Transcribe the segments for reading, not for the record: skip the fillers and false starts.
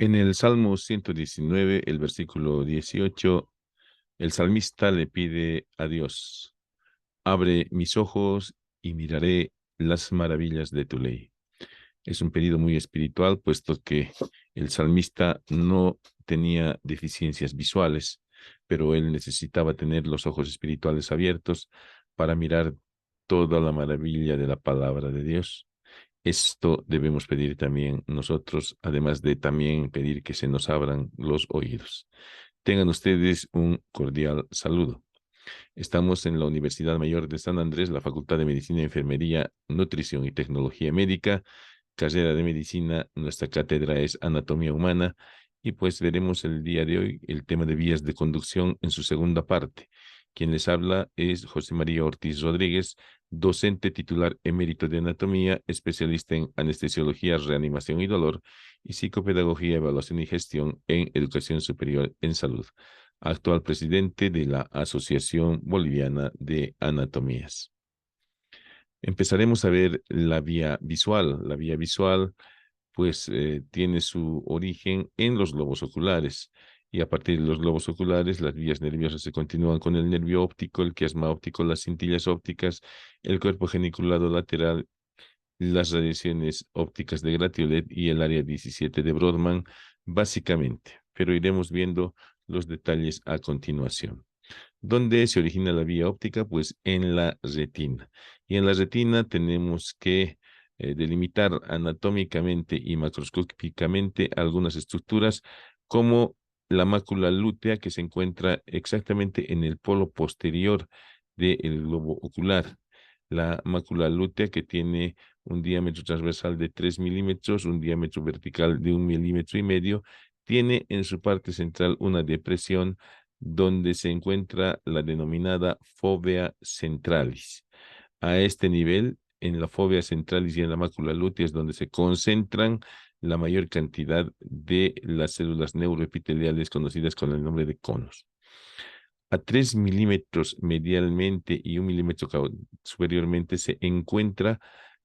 En el Salmo 119, el versículo 18, el salmista le pide a Dios: abre mis ojos y miraré las maravillas de tu ley. Es un pedido muy espiritual, puesto que el salmista no tenía deficiencias visuales, pero él necesitaba tener los ojos espirituales abiertos para mirar toda la maravilla de la palabra de Dios. Esto debemos pedir también nosotros, además de también pedir que se nos abran los oídos. Tengan ustedes un cordial saludo. Estamos en la Universidad Mayor de San Andrés, la Facultad de Medicina, Enfermería, Nutrición y Tecnología Médica, carrera de medicina. Nuestra cátedra es Anatomía Humana y pues veremos el día de hoy el tema de vías de conducción en su segunda parte. Quien les habla es José María Ortiz Rodríguez, docente titular emérito de anatomía, especialista en anestesiología, reanimación y dolor y psicopedagogía, evaluación y gestión en educación superior en salud, actual presidente de la Asociación Boliviana de Anatomías. Empezaremos a ver la vía visual. La vía visual, pues, tiene su origen en los globos oculares. Y a partir de los globos oculares, las vías nerviosas se continúan con el nervio óptico, el quiasma óptico, las cintillas ópticas, el cuerpo geniculado lateral, las radiaciones ópticas de Gratiolet y el área 17 de Brodmann, básicamente. Pero iremos viendo los detalles a continuación. ¿Dónde se origina la vía óptica? Pues en la retina. Y en la retina tenemos que delimitar anatómicamente y macroscópicamente algunas estructuras, como la mácula lútea, que se encuentra exactamente en el polo posterior del globo ocular. La mácula lútea, que tiene un diámetro transversal de 3 milímetros, un diámetro vertical de 1,5 milímetros, tiene en su parte central una depresión donde se encuentra la denominada fóvea centralis. A este nivel, en la fóvea centralis y en la mácula lútea, es donde se concentran la mayor cantidad de las células neuroepiteliales conocidas con el nombre de conos. A 3 milímetros medialmente y 1 milímetro superiormente se encuentra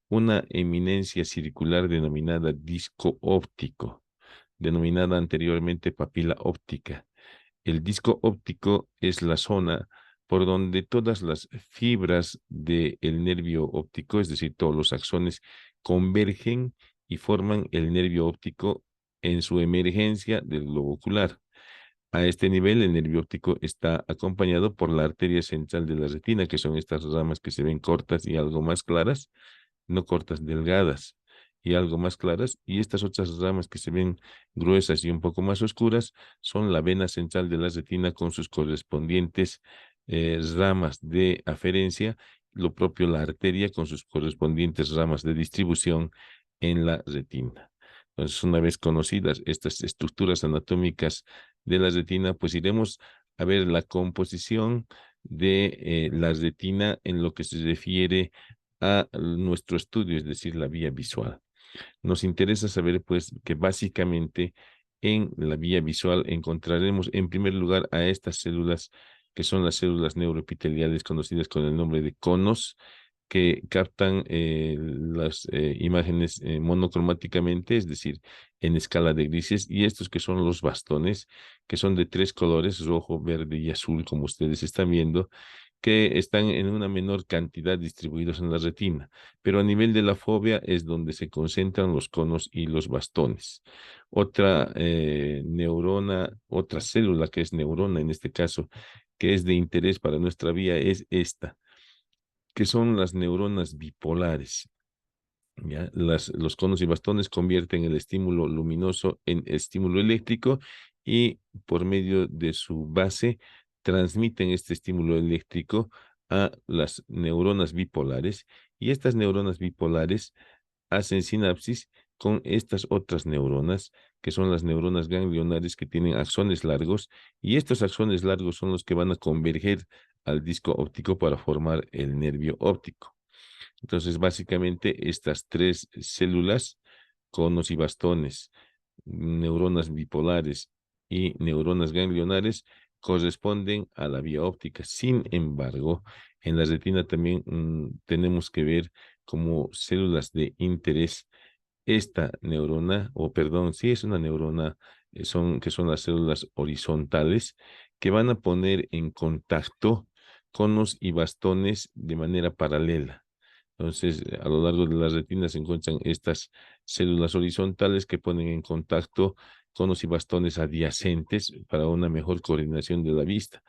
una eminencia circular denominada disco óptico, denominada anteriormente papila óptica. El disco óptico es la zona por donde todas las fibras del nervio óptico, es decir, todos los axones, convergen y forman el nervio óptico en su emergencia del globo ocular. A este nivel, el nervio óptico está acompañado por la arteria central de la retina, que son estas ramas que se ven cortas y algo más claras, no cortas, delgadas y algo más claras, y estas otras ramas que se ven gruesas y un poco más oscuras son la vena central de la retina con sus correspondientes ramas de aferencia, lo propio la arteria con sus correspondientes ramas de distribución en la retina. Entonces, una vez conocidas estas estructuras anatómicas de la retina, pues iremos a ver la composición de la retina en lo que se refiere a nuestro estudio, es decir, la vía visual. Nos interesa saber, pues, que básicamente en la vía visual encontraremos en primer lugar a estas células, que son las células neuroepiteliales conocidas con el nombre de conos, que captan las imágenes monocromáticamente, es decir, en escala de grises, y estos que son los bastones, que son de tres colores, rojo, verde y azul, como ustedes están viendo, que están en una menor cantidad distribuidos en la retina, pero a nivel de la fóvea es donde se concentran los conos y los bastones. Otra neurona, otra célula que es neurona en este caso, que es de interés para nuestra vía, es esta, que son las neuronas bipolares. ¿Ya? Los conos y bastones convierten el estímulo luminoso en estímulo eléctrico y por medio de su base transmiten este estímulo eléctrico a las neuronas bipolares, y estas neuronas bipolares hacen sinapsis con estas otras neuronas, que son las neuronas ganglionares, que tienen axones largos, y estos axones largos son los que van a converger al disco óptico para formar el nervio óptico. Entonces, básicamente, estas tres células, conos y bastones, neuronas bipolares y neuronas ganglionares, corresponden a la vía óptica. Sin embargo, en la retina también tenemos que ver como células de interés esta neurona, o perdón, sí es una neurona, que son las células horizontales, que van a poner en contacto conos y bastones de manera paralela. Entonces, a lo largo de la retina se encuentran estas células horizontales que ponen en contacto conos y bastones adyacentes para una mejor coordinación de la vista.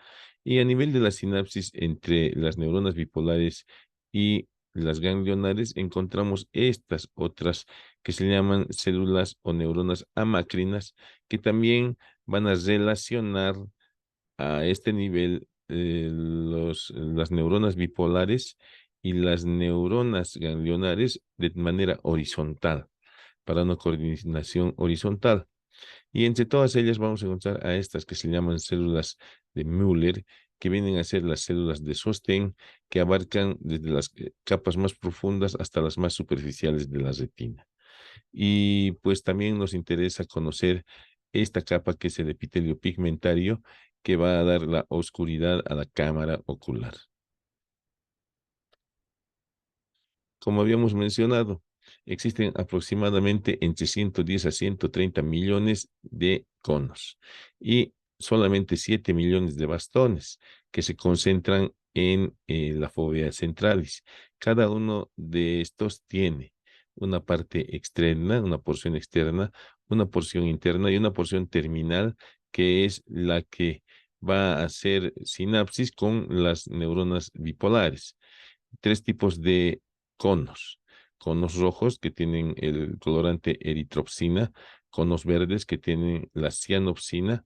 Y a nivel de la sinapsis entre las neuronas bipolares y las ganglionares, encontramos estas otras que se llaman células o neuronas amacrinas, que también van a relacionar a este nivel las neuronas bipolares y las neuronas ganglionares de manera horizontal, para una coordinación horizontal. Y entre todas ellas vamos a encontrar a estas que se llaman células de Müller, que vienen a ser las células de sostén, que abarcan desde las capas más profundas hasta las más superficiales de la retina. Y pues también nos interesa conocer esta capa que es el epitelio pigmentario, que va a dar la oscuridad a la cámara ocular. Como habíamos mencionado, existen aproximadamente entre 110 a 130 millones de conos y solamente 7 millones de bastones que se concentran en la fovea centralis. Cada uno de estos tiene una parte externa, una porción externa, una porción interna y una porción terminal, que es la que va a hacer sinapsis con las neuronas bipolares. Tres tipos de conos. Conos rojos que tienen el colorante eritropsina, conos verdes que tienen la cianopsina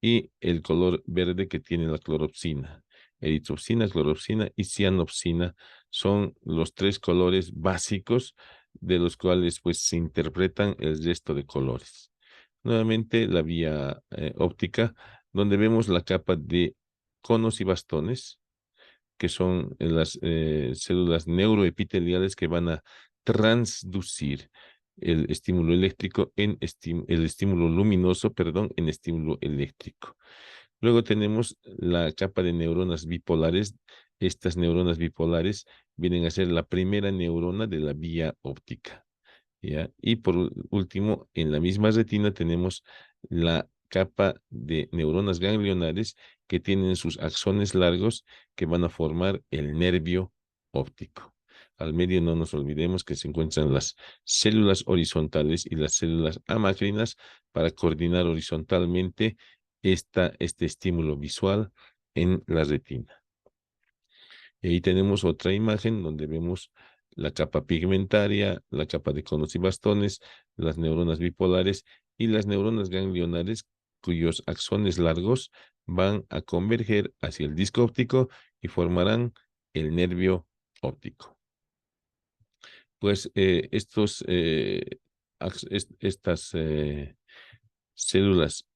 y el color verde que tiene la cloropsina. Eritropsina, cloropsina y cianopsina son los tres colores básicos de los cuales pues se interpretan el resto de colores. Nuevamente la vía óptica, donde vemos la capa de conos y bastones, que son las células neuroepiteliales que van a transducir el estímulo eléctrico el estímulo luminoso, perdón, en estímulo eléctrico. Luego tenemos la capa de neuronas bipolares. Estas neuronas bipolares vienen a ser la primera neurona de la vía óptica, ¿ya? Y por último, en la misma retina tenemos la capa de neuronas ganglionares que tienen sus axones largos que van a formar el nervio óptico. Al medio no nos olvidemos que se encuentran las células horizontales y las células amacrinas para coordinar horizontalmente este estímulo visual en la retina. Y ahí tenemos otra imagen donde vemos la capa pigmentaria, la capa de conos y bastones, las neuronas bipolares y las neuronas ganglionares, cuyos axones largos van a converger hacia el disco óptico y formarán el nervio óptico. Pues estas células,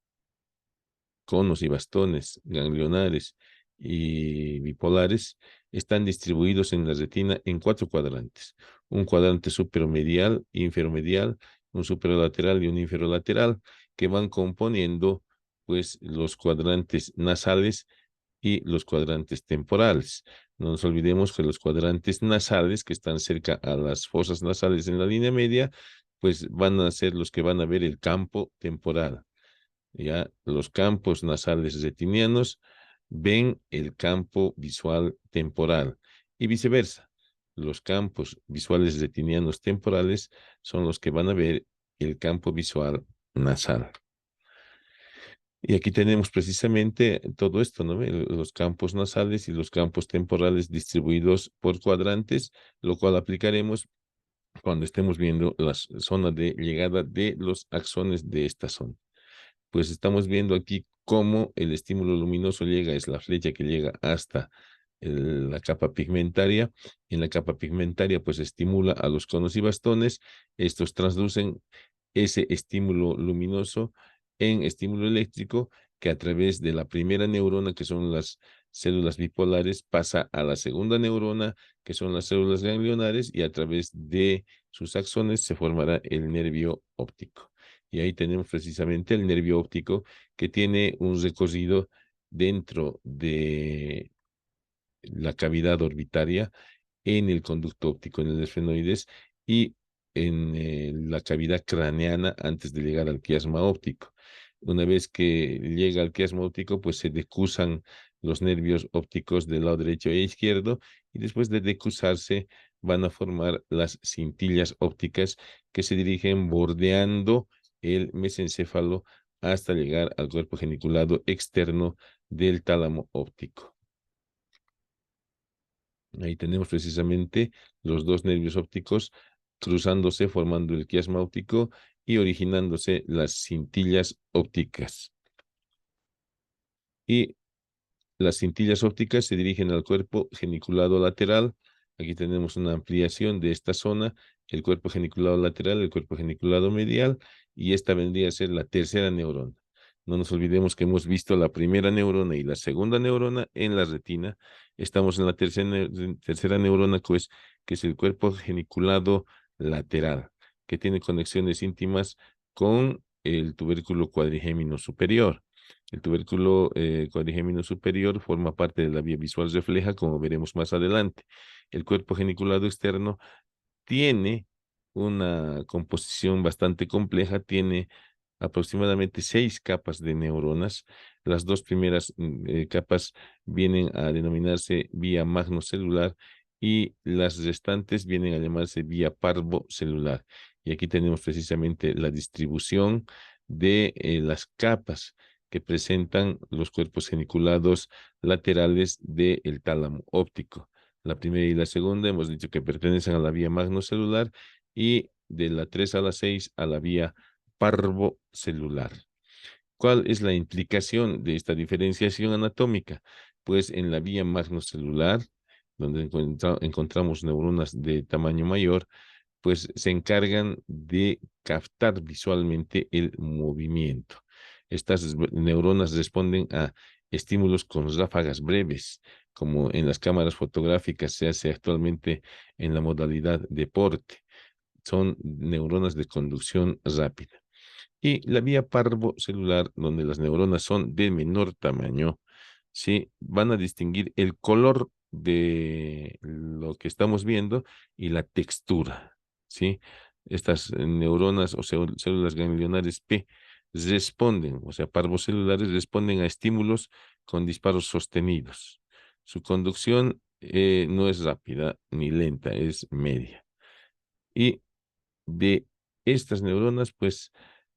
conos y bastones ganglionares y bipolares, están distribuidos en la retina en cuatro cuadrantes: un cuadrante superomedial, inferomedial, un superolateral y un inferolateral, que van componiendo pues los cuadrantes nasales y los cuadrantes temporales. No nos olvidemos que los cuadrantes nasales, que están cerca a las fosas nasales en la línea media, pues van a ser los que van a ver el campo temporal. Ya los campos nasales retinianos ven el campo visual temporal y viceversa. Los campos visuales retinianos temporales son los que van a ver el campo visual nasal. Y aquí tenemos precisamente todo esto, ¿no? Los campos nasales y los campos temporales distribuidos por cuadrantes, lo cual aplicaremos cuando estemos viendo la zona de llegada de los axones de esta zona. Pues estamos viendo aquí cómo el estímulo luminoso llega, es la flecha que llega hasta la capa pigmentaria. En la capa pigmentaria pues estimula a los conos y bastones. Estos transducen ese estímulo luminoso en estímulo eléctrico, que a través de la primera neurona, que son las células bipolares, pasa a la segunda neurona, que son las células ganglionares, y a través de sus axones se formará el nervio óptico. Y ahí tenemos precisamente el nervio óptico, que tiene un recorrido dentro de la cavidad orbitaria en el conducto óptico, en el esfenoides, y en la cavidad craneana antes de llegar al quiasma óptico. Una vez que llega al quiasma óptico, pues se decusan los nervios ópticos del lado derecho e izquierdo, y después de decusarse van a formar las cintillas ópticas que se dirigen bordeando el mesencéfalo hasta llegar al cuerpo geniculado externo del tálamo óptico. Ahí tenemos precisamente los dos nervios ópticos cruzándose, formando el quiasma óptico y originándose las cintillas ópticas. Y las cintillas ópticas se dirigen al cuerpo geniculado lateral. Aquí tenemos una ampliación de esta zona, el cuerpo geniculado lateral, el cuerpo geniculado medial, y esta vendría a ser la tercera neurona. No nos olvidemos que hemos visto la primera neurona y la segunda neurona en la retina. Estamos en la tercera neurona, pues, que es el cuerpo geniculado lateral, que tiene conexiones íntimas con el tubérculo cuadrigémino superior. El tubérculo cuadrigémino superior forma parte de la vía visual refleja, como veremos más adelante. El cuerpo geniculado externo tiene una composición bastante compleja, tiene aproximadamente 6 capas de neuronas. Las dos primeras capas vienen a denominarse vía magnocelular y las restantes vienen a llamarse vía parvocelular. Y aquí tenemos precisamente la distribución de las capas que presentan los cuerpos geniculados laterales del tálamo óptico. La primera y la segunda hemos dicho que pertenecen a la vía magnocelular, y de la 3 a la 6 a la vía parvocelular. ¿Cuál es la implicación de esta diferenciación anatómica? Pues en la vía magnocelular, donde encontramos neuronas de tamaño mayor, pues se encargan de captar visualmente el movimiento. Estas neuronas responden a estímulos con ráfagas breves, como en las cámaras fotográficas se hace actualmente en la modalidad deporte. Son neuronas de conducción rápida. Y la vía parvocelular, donde las neuronas son de menor tamaño, ¿sí? Van a distinguir el color de lo que estamos viendo y la textura, ¿sí? Estas neuronas o células ganglionares P responden, o sea, parvocelulares responden a estímulos con disparos sostenidos. Su conducción no es rápida ni lenta, es media. Y de estas neuronas, pues,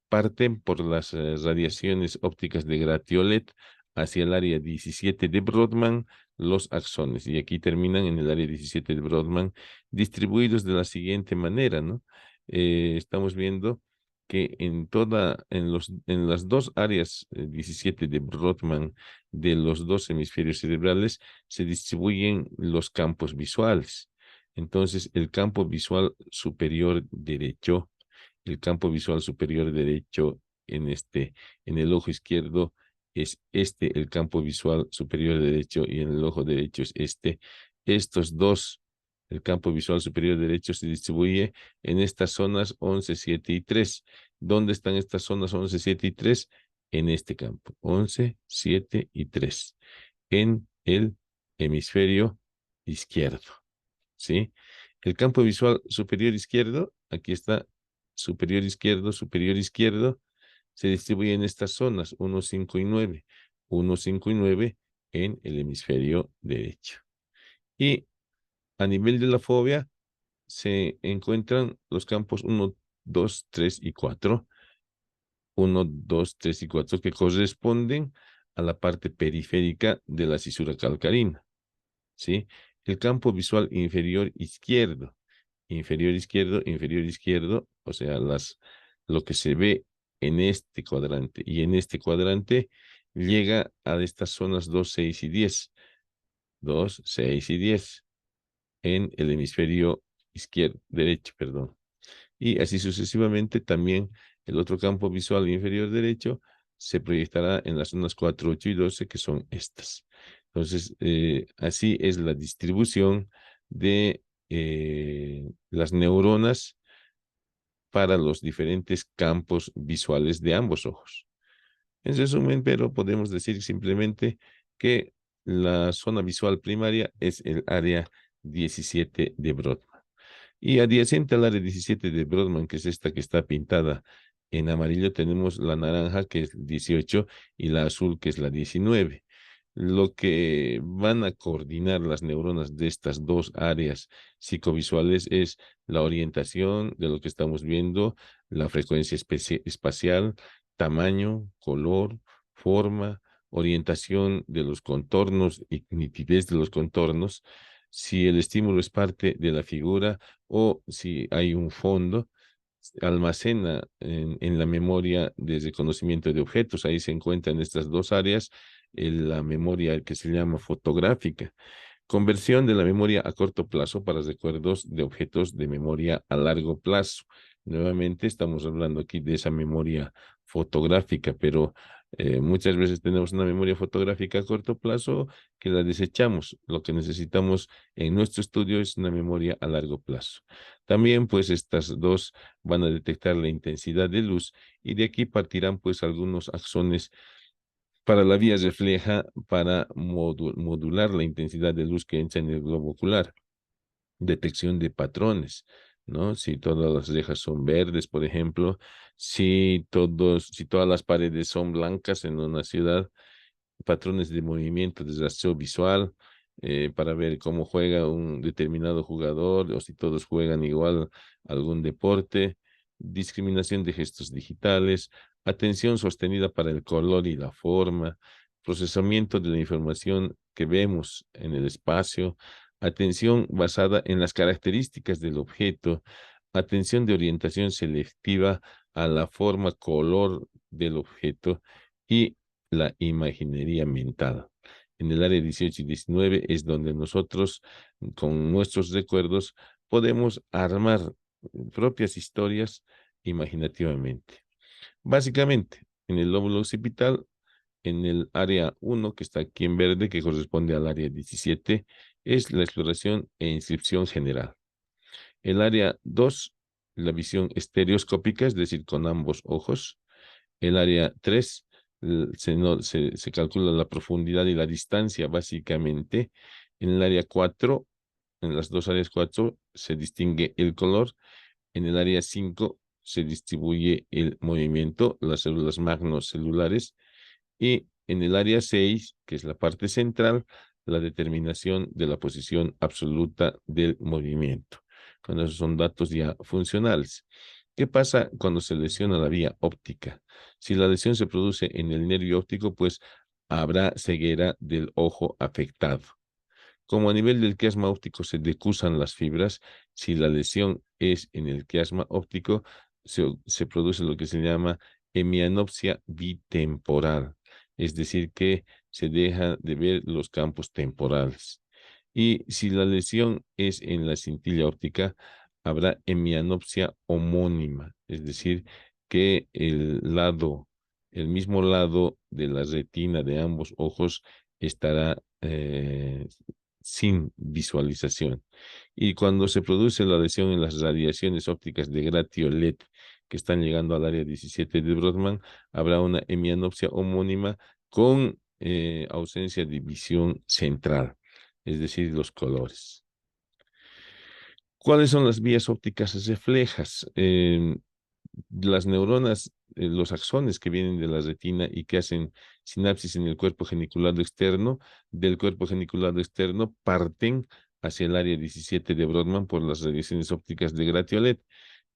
parten por las radiaciones ópticas de Gratiolet hacia el área 17 de Brodmann los axones, y aquí terminan en el área 17 de Brodmann, distribuidos de la siguiente manera, ¿no? Estamos viendo que en las dos áreas 17 de Brodmann de los dos hemisferios cerebrales se distribuyen los campos visuales. Entonces, el campo visual superior derecho, el campo visual superior derecho en el ojo izquierdo es el campo visual superior derecho, y en el ojo derecho es este. Estos dos, el campo visual superior derecho se distribuye en estas zonas 11, 7 y 3. ¿Dónde están estas zonas 11, 7 y 3? En este campo, 11, 7 y 3, en el hemisferio izquierdo, ¿sí? El campo visual superior izquierdo, aquí está, superior izquierdo, se distribuye en estas zonas 1, 5 y 9. 1, 5 y 9 en el hemisferio derecho. Y a nivel de la fobia se encuentran los campos 1, 2, 3 y 4. 1, 2, 3 y 4 que corresponden a la parte periférica de la cisura calcarina, ¿sí? El campo visual inferior izquierdo, o sea, lo que se ve en este cuadrante y en este cuadrante llega a estas zonas 2, 6 y 10. 2, 6 y 10 en el hemisferio derecho, perdón. Y así sucesivamente también el otro campo visual inferior derecho se proyectará en las zonas 4, 8 y 12, que son estas. Entonces, así es la distribución de las neuronas para los diferentes campos visuales de ambos ojos. En resumen, pero podemos decir simplemente que la zona visual primaria es el área 17 de Brodmann. Y adyacente al área 17 de Brodmann, que es esta que está pintada en amarillo, tenemos la naranja, que es 18, y la azul, que es la 19. Lo que van a coordinar las neuronas de estas dos áreas psicovisuales es la orientación de lo que estamos viendo, la frecuencia espacial, tamaño, color, forma, orientación de los contornos y nitidez de los contornos, si el estímulo es parte de la figura o si hay un fondo, almacena en la memoria de reconocimiento de objetos. Ahí se encuentran estas dos áreas, la memoria que se llama fotográfica. Conversión de la memoria a corto plazo para recuerdos de objetos de memoria a largo plazo. Nuevamente estamos hablando aquí de esa memoria fotográfica, pero muchas veces tenemos una memoria fotográfica a corto plazo que la desechamos. Lo que necesitamos en nuestro estudio es una memoria a largo plazo. También, pues, estas dos van a detectar la intensidad de luz y de aquí partirán, pues, algunos axones para la vía refleja para modular la intensidad de luz que entra en el globo ocular. Detección de patrones, ¿no? Si todas las rejas son verdes, por ejemplo, si todas las paredes son blancas en una ciudad, patrones de movimiento, de rastreo visual, para ver cómo juega un determinado jugador o si todos juegan igual algún deporte, discriminación de gestos digitales, atención sostenida para el color y la forma, procesamiento de la información que vemos en el espacio, atención basada en las características del objeto, atención de orientación selectiva a la forma, color del objeto y la imaginería mental. En el área 18 y 19 es donde nosotros, con nuestros recuerdos, podemos armar propias historias imaginativamente. Básicamente, en el lóbulo occipital, en el área 1, que está aquí en verde, que corresponde al área 17, es la exploración e inscripción general. El área 2, la visión estereoscópica, es decir, con ambos ojos. El área 3 se calcula la profundidad y la distancia básicamente. En el área 4, en las dos áreas 4, se distingue el color. En el área 5 se distribuye el movimiento, las células magnocelulares. Y en el área 6, que es la parte central, la determinación de la posición absoluta del movimiento. Cuando esos son datos ya funcionales. ¿Qué pasa cuando se lesiona la vía óptica? Si la lesión se produce en el nervio óptico, pues habrá ceguera del ojo afectado. Como a nivel del quiasma óptico se decusan las fibras, si la lesión es en el quiasma óptico, se produce lo que se llama hemianopsia bitemporal, es decir, que se deja de ver los campos temporales. Y si la lesión es en la cintilla óptica, habrá hemianopsia homónima, es decir, que el mismo lado de la retina de ambos ojos estará sin visualización. Y cuando se produce la lesión en las radiaciones ópticas de gratio LED que están llegando al área 17 de Brodmann, habrá una hemianopsia homónima con ausencia de visión central, es decir, los colores. ¿Cuáles son las vías ópticas reflejas? Las neuronas, los axones que vienen de la retina y que hacen sinapsis en el cuerpo geniculado externo, del cuerpo geniculado externo parten hacia el área 17 de Brodmann por las radiaciones ópticas de Gratiolet,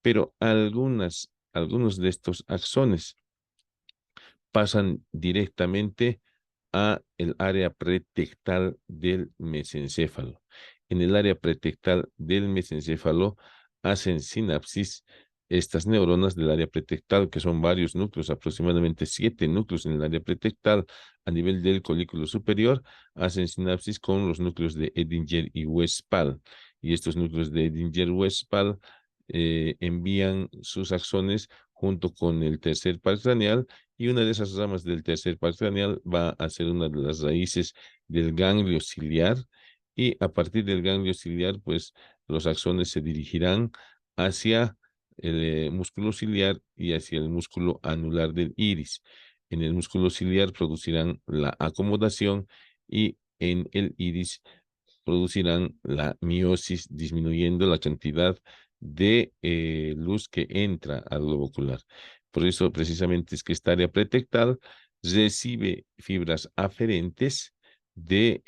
pero algunos de estos axones pasan directamente a el área pretectal del mesencéfalo. En el área pretectal del mesencéfalo hacen sinapsis estas neuronas del área pretectal, que son varios núcleos, aproximadamente 7 núcleos en el área pretectal a nivel del colículo superior, hacen sinapsis con los núcleos de Edinger y Westphal. Y estos núcleos de Edinger-Westphal envían sus axones junto con el tercer par craneal, y una de esas ramas del tercer par craneal va a ser una de las raíces del ganglio ciliar, y a partir del ganglio ciliar, pues los axones se dirigirán hacia el músculo ciliar y hacia el músculo anular del iris. En el músculo ciliar producirán la acomodación y en el iris producirán la miosis, disminuyendo la cantidad de luz que entra al globo ocular. Por eso, precisamente, es que esta área pretectal recibe fibras aferentes de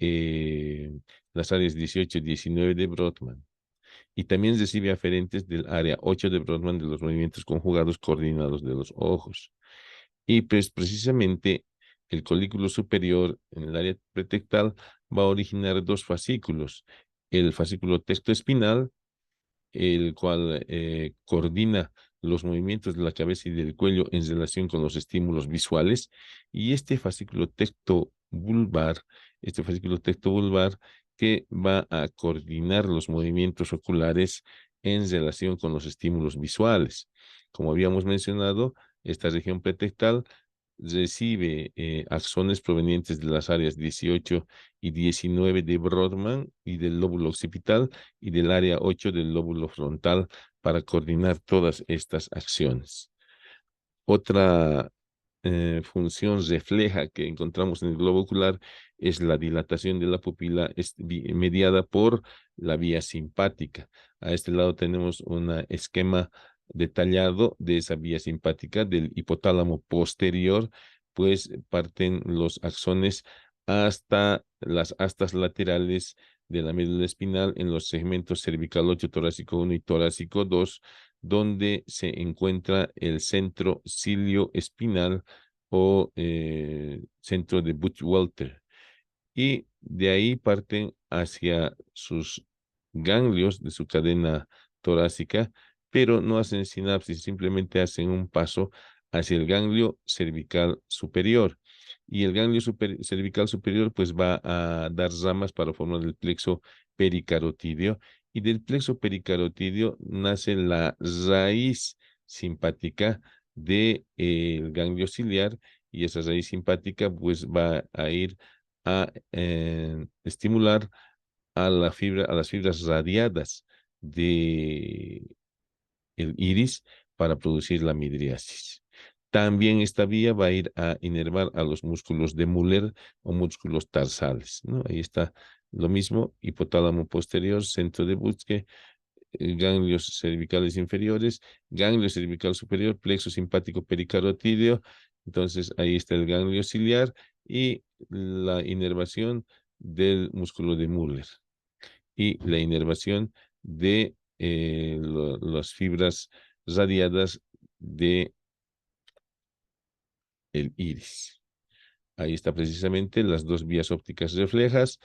las áreas 18 y 19 de Brodmann. Y también recibe aferentes del área 8 de Brodmann de los movimientos conjugados coordinados de los ojos. Y pues precisamente el colículo superior en el área pretectal va a originar dos fascículos. El fascículo tectoespinal, el cual coordina los movimientos de la cabeza y del cuello en relación con los estímulos visuales, y este fascículo tectobulbar que va a coordinar los movimientos oculares en relación con los estímulos visuales. Como habíamos mencionado, esta región pretectal recibe axones provenientes de las áreas 18 y 19 de Brodmann y del lóbulo occipital y del área 8 del lóbulo frontal para coordinar todas estas acciones. Otra función refleja que encontramos en el globo ocular es la dilatación de la pupila mediada por la vía simpática. A este lado tenemos un esquema detallado de esa vía simpática del hipotálamo posterior, pues parten los axones hasta las astas laterales de la médula espinal en los segmentos cervical 8, torácico 1 y torácico 2, donde se encuentra el centro cilio espinal o centro de Buchwalter. Y de ahí parten hacia sus ganglios de su cadena torácica, pero no hacen sinapsis, simplemente hacen un paso hacia el ganglio cervical superior. Y el ganglio cervical superior pues va a dar ramas para formar el plexo pericarotídeo, y del plexo pericarotídeo nace la raíz simpática del ganglio ciliar, y esa raíz simpática pues va a ir a estimular a a las fibras radiadas de el iris para producir la midriasis. También esta vía va a ir a inervar a los músculos de Müller o músculos tarsales, ¿no? Ahí está lo mismo: hipotálamo posterior, centro de Buschke, ganglios cervicales inferiores, ganglio cervical superior, plexo simpático pericarotídeo. Entonces ahí está el ganglio ciliar y la inervación del músculo de Müller y la inervación de las fibras radiadas de el iris. Ahí está precisamente las dos vías ópticas reflejas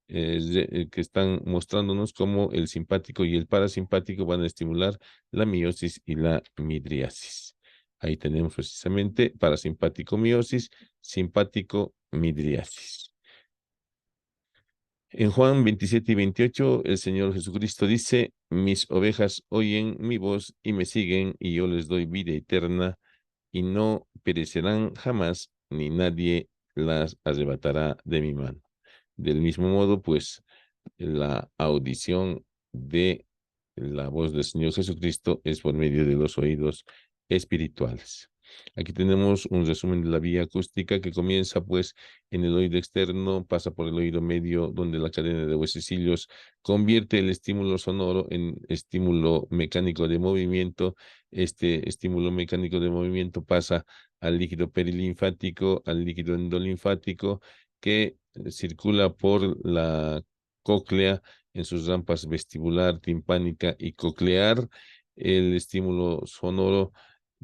que están mostrándonos cómo el simpático y el parasimpático van a estimular la miosis y la midriasis. Ahí tenemos precisamente parasimpático miosis, simpático midriasis. En Juan 27 y 28, el Señor Jesucristo dice: mis ovejas oyen mi voz y me siguen, y yo les doy vida eterna, y no perecerán jamás, ni nadie las arrebatará de mi mano. Del mismo modo, pues, la audición de la voz del Señor Jesucristo es por medio de los oídos espirituales. Aquí tenemos un resumen de la vía acústica que comienza pues en el oído externo, pasa por el oído medio, donde la cadena de huesecillos convierte el estímulo sonoro en estímulo mecánico de movimiento. Este estímulo mecánico de movimiento pasa al líquido perilinfático, al líquido endolinfático, que circula por la cóclea en sus rampas vestibular, timpánica y coclear. El estímulo sonoro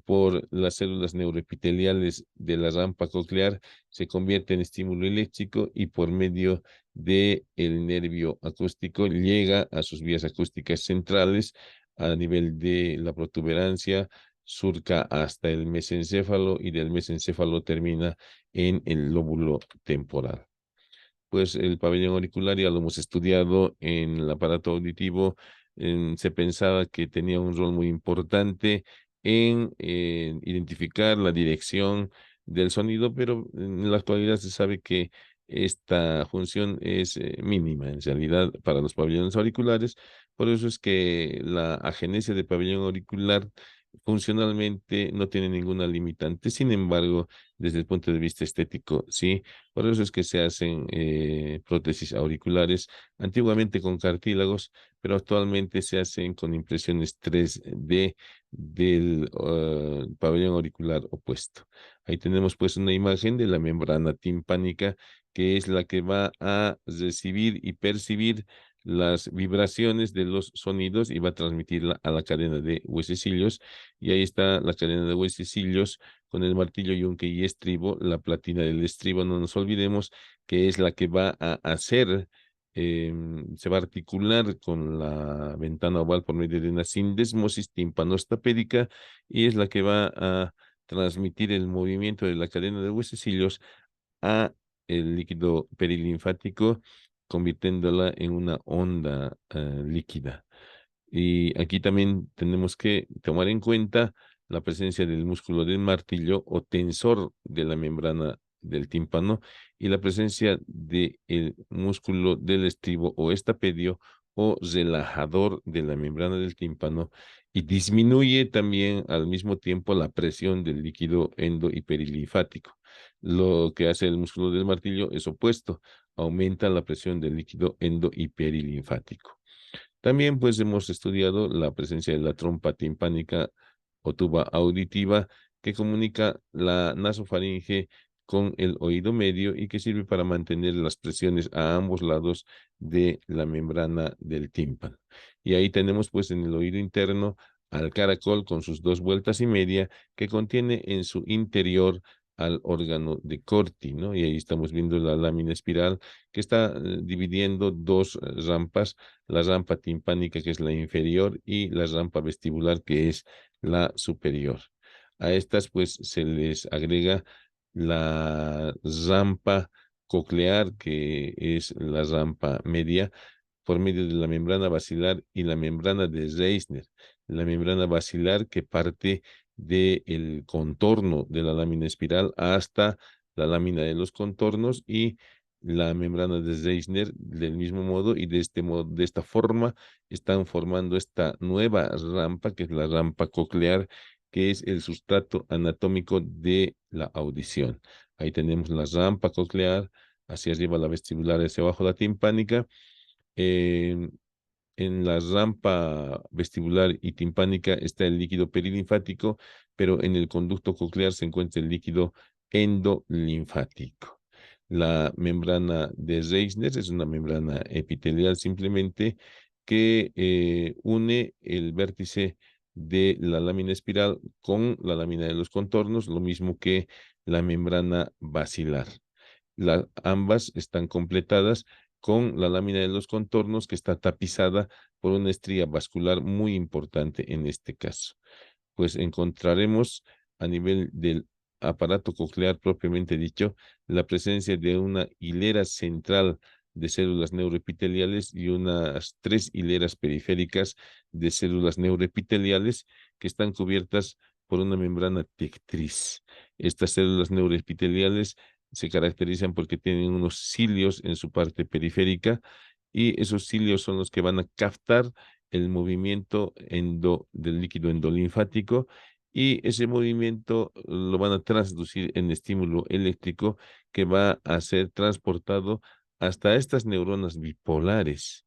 por las células neuroepiteliales de la rampa coclear se convierte en estímulo eléctrico, y por medio de el nervio acústico llega a sus vías acústicas centrales a nivel de la protuberancia, surca hasta el mesencéfalo, y del mesencéfalo termina en el lóbulo temporal. Pues el pabellón auricular ya lo hemos estudiado en el aparato auditivo. Se pensaba que tenía un rol muy importante en identificar la dirección del sonido, pero en la actualidad se sabe que esta función es mínima en realidad para los pabellones auriculares. Por eso es que la agenesia del pabellón auricular funcionalmente no tiene ninguna limitante. Sin embargo, desde el punto de vista estético, sí. Por eso es que se hacen prótesis auriculares, antiguamente con cartílagos, pero actualmente se hacen con impresiones 3D del pabellón auricular opuesto. Ahí tenemos pues una imagen de la membrana timpánica, que es la que va a recibir y percibir las vibraciones de los sonidos y va a transmitirla a la cadena de huesecillos. Y ahí está la cadena de huesecillos con el martillo, yunque y estribo, la platina del estribo, no nos olvidemos que es la que va a hacer, se va a articular con la ventana oval por medio de una sindesmosis timpanostapédica, y es la que va a transmitir el movimiento de la cadena de huesecillos a el líquido perilinfático, convirtiéndola en una onda líquida. Y aquí también tenemos que tomar en cuenta la presencia del músculo del martillo o tensor de la membrana del tímpano, y la presencia del músculo del estribo o estapedio o relajador de la membrana del tímpano, y disminuye también al mismo tiempo la presión del líquido endo y perilinfático. Lo que hace el músculo del martillo es opuesto, aumenta la presión del líquido endo y perilinfático. También pues hemos estudiado la presencia de la trompa timpánica o tuba auditiva, que comunica la nasofaringe con el oído medio y que sirve para mantener las presiones a ambos lados de la membrana del tímpano. Y ahí tenemos pues en el oído interno al caracol con sus 2 vueltas y media, que contiene en su interior al órgano de Corti, ¿no? Y ahí estamos viendo la lámina espiral que está dividiendo dos rampas: la rampa timpánica, que es la inferior, y la rampa vestibular, que es la superior. A estas pues se les agrega la rampa coclear, que es la rampa media, por medio de la membrana basilar y la membrana de Reisner. La membrana basilar que parte del contorno de la lámina espiral hasta la lámina de los contornos, y la membrana de Reisner del mismo modo, y de este modo, de esta forma, están formando esta nueva rampa, que es la rampa coclear, que es el sustrato anatómico de la audición. Ahí tenemos la rampa coclear, hacia arriba la vestibular, hacia abajo la timpánica. En, en la rampa vestibular y timpánica está el líquido perilinfático, pero en el conducto coclear se encuentra el líquido endolinfático. La membrana de Reisner es una membrana epitelial simplemente, que une el vértice de la lámina espiral con la lámina de los contornos, lo mismo que la membrana basilar. Ambas están completadas con la lámina de los contornos, que está tapizada por una estría vascular muy importante en este caso. Pues encontraremos a nivel del aparato coclear propiamente dicho la presencia de una hilera central de células neuroepiteliales y unas 3 hileras periféricas de células neuroepiteliales, que están cubiertas por una membrana tectriz. Estas células neuroepiteliales se caracterizan porque tienen unos cilios en su parte periférica, y esos cilios son los que van a captar el movimiento del líquido endolinfático, y ese movimiento lo van a transducir en estímulo eléctrico, que va a ser transportado hasta estas neuronas bipolares.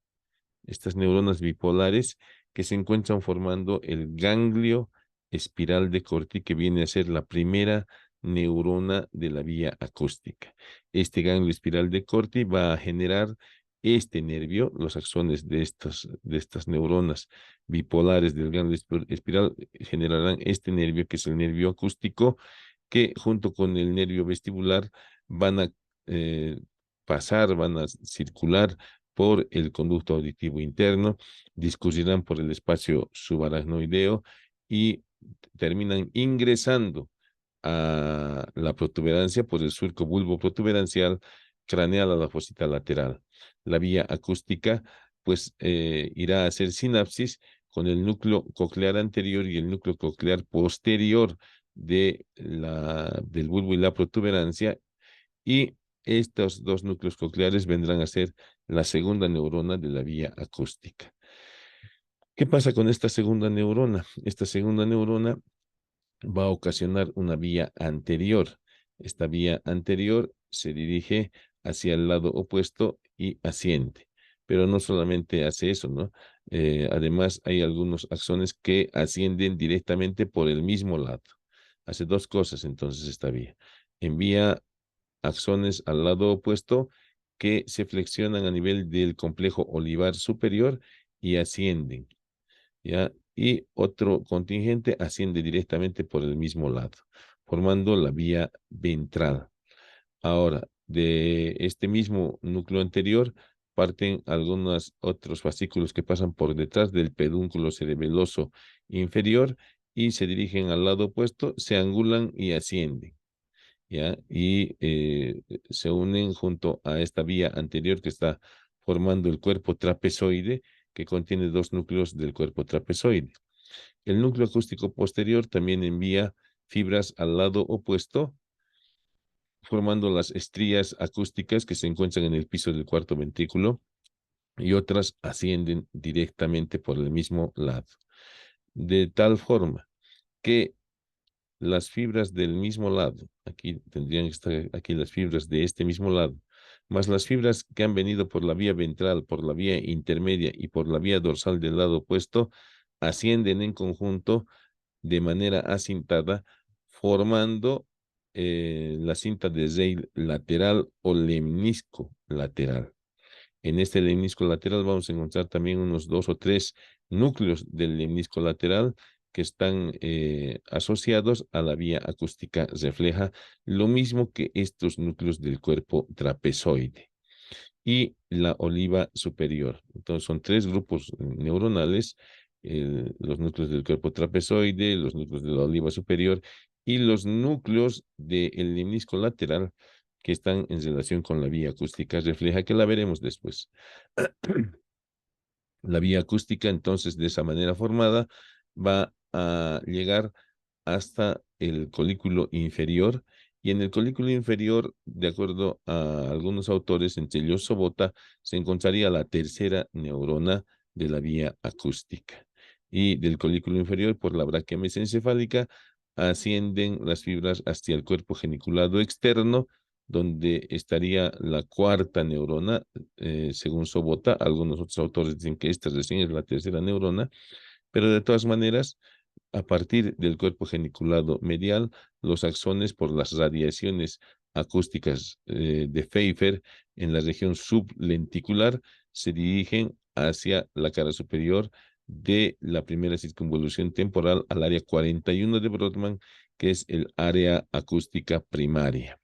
Estas neuronas bipolares que se encuentran formando el ganglio espiral de Corti, que viene a ser la primera neurona de la vía acústica. Este ganglio espiral de Corti va a generar este nervio. Los axones de estas neuronas bipolares del ganglio espiral generarán este nervio, que es el nervio acústico, que junto con el nervio vestibular van a eh, van a circular por el conducto auditivo interno, discurrirán por el espacio subaracnoideo y terminan ingresando a la protuberancia por el surco bulbo protuberancial craneal a la fosita lateral. La vía acústica pues irá a hacer sinapsis con el núcleo coclear anterior y el núcleo coclear posterior del bulbo y la protuberancia, y estos dos núcleos cocleares vendrán a ser la segunda neurona de la vía acústica. ¿Qué pasa con esta segunda neurona? Esta segunda neurona va a ocasionar una vía anterior. Esta vía anterior se dirige hacia el lado opuesto y asciende. Pero no solamente hace eso, ¿no? Además, hay algunos axones que ascienden directamente por el mismo lado. Hace dos cosas entonces esta vía. Envía axones al lado opuesto que se flexionan a nivel del complejo olivar superior y ascienden. ¿Ya? Y otro contingente asciende directamente por el mismo lado, formando la vía ventral. Ahora, de este mismo núcleo anterior parten algunos otros fascículos que pasan por detrás del pedúnculo cerebeloso inferior y se dirigen al lado opuesto, se angulan y ascienden. ¿Ya? Y se unen junto a esta vía anterior que está formando el cuerpo trapezoide, que contiene dos núcleos del cuerpo trapezoide. El núcleo acústico posterior también envía fibras al lado opuesto, formando las estrías acústicas que se encuentran en el piso del cuarto ventrículo y otras ascienden directamente por el mismo lado. De tal forma que las fibras del mismo lado, aquí tendrían que estar aquí las fibras de este mismo lado, más las fibras que han venido por la vía ventral, por la vía intermedia y por la vía dorsal del lado opuesto, ascienden en conjunto de manera acintada, formando la cinta de Zeil lateral o lemnisco lateral. En este lemnisco lateral vamos a encontrar también unos dos o tres núcleos del lemnisco lateral que están asociados a la vía acústica refleja, lo mismo que estos núcleos del cuerpo trapezoide y la oliva superior. Entonces son tres grupos neuronales, los núcleos del cuerpo trapezoide, los núcleos de la oliva superior y los núcleos del lemnisco lateral que están en relación con la vía acústica refleja, que la veremos después. La vía acústica, entonces, de esa manera formada, va a llegar hasta el colículo inferior, y en el colículo inferior, de acuerdo a algunos autores, entre ellos Sobota, se encontraría la tercera neurona de la vía acústica. Y del colículo inferior, por la bráquea mesencefálica, ascienden las fibras hacia el cuerpo geniculado externo, donde estaría la cuarta neurona, según Sobota. Algunos otros autores dicen que esta recién es la tercera neurona, pero de todas maneras, a partir del cuerpo geniculado medial, los axones por las radiaciones acústicas de Pfeiffer en la región sublenticular se dirigen hacia la cara superior de la primera circunvolución temporal al área 41 de Brodmann, que es el área acústica primaria.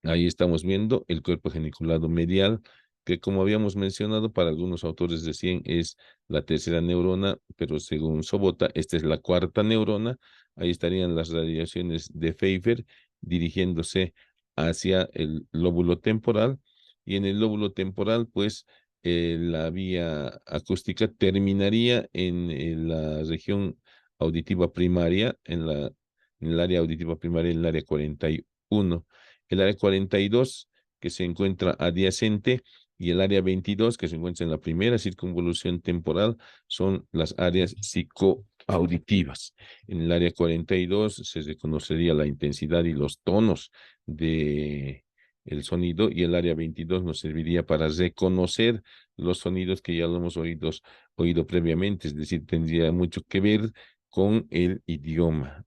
Ahí estamos viendo el cuerpo geniculado medial, que como habíamos mencionado, para algunos autores recién es la tercera neurona, pero según Sobota, esta es la cuarta neurona. Ahí estarían las radiaciones de Pfeiffer dirigiéndose hacia el lóbulo temporal, y en el lóbulo temporal, pues, la vía acústica terminaría en la región auditiva primaria, en el área auditiva primaria, en el área 41. El área 42, que se encuentra adyacente, y el área 22, que se encuentra en la primera circunvolución temporal, son las áreas psicoauditivas. En el área 42 se reconocería la intensidad y los tonos de el sonido, y el área 22 nos serviría para reconocer los sonidos que ya lo hemos oído previamente, es decir, tendría mucho que ver con el idioma.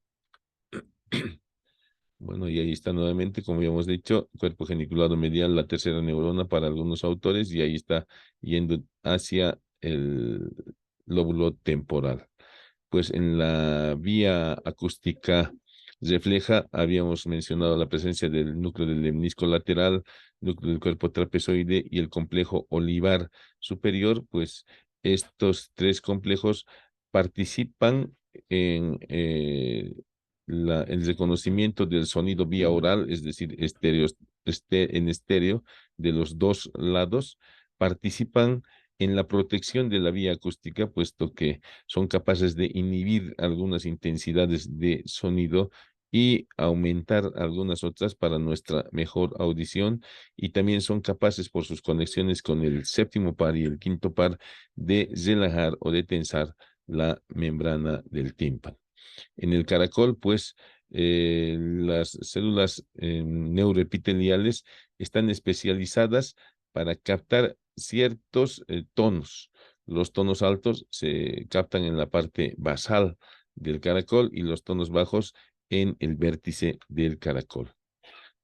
Bueno, y ahí está nuevamente, como habíamos dicho, cuerpo geniculado medial, la tercera neurona para algunos autores, y ahí está yendo hacia el lóbulo temporal. Pues en la vía acústica refleja, habíamos mencionado la presencia del núcleo del lemnisco lateral, núcleo del cuerpo trapezoide y el complejo olivar superior. Pues estos tres complejos participan en el reconocimiento del sonido vía oral, es decir, en estéreo de los dos lados, participan en la protección de la vía acústica, puesto que son capaces de inhibir algunas intensidades de sonido y aumentar algunas otras para nuestra mejor audición, y también son capaces por sus conexiones con el séptimo par y el quinto par de relajar o de tensar la membrana del tímpano. En el caracol, pues, las células neuroepiteliales están especializadas para captar ciertos tonos. Los tonos altos se captan en la parte basal del caracol y los tonos bajos en el vértice del caracol.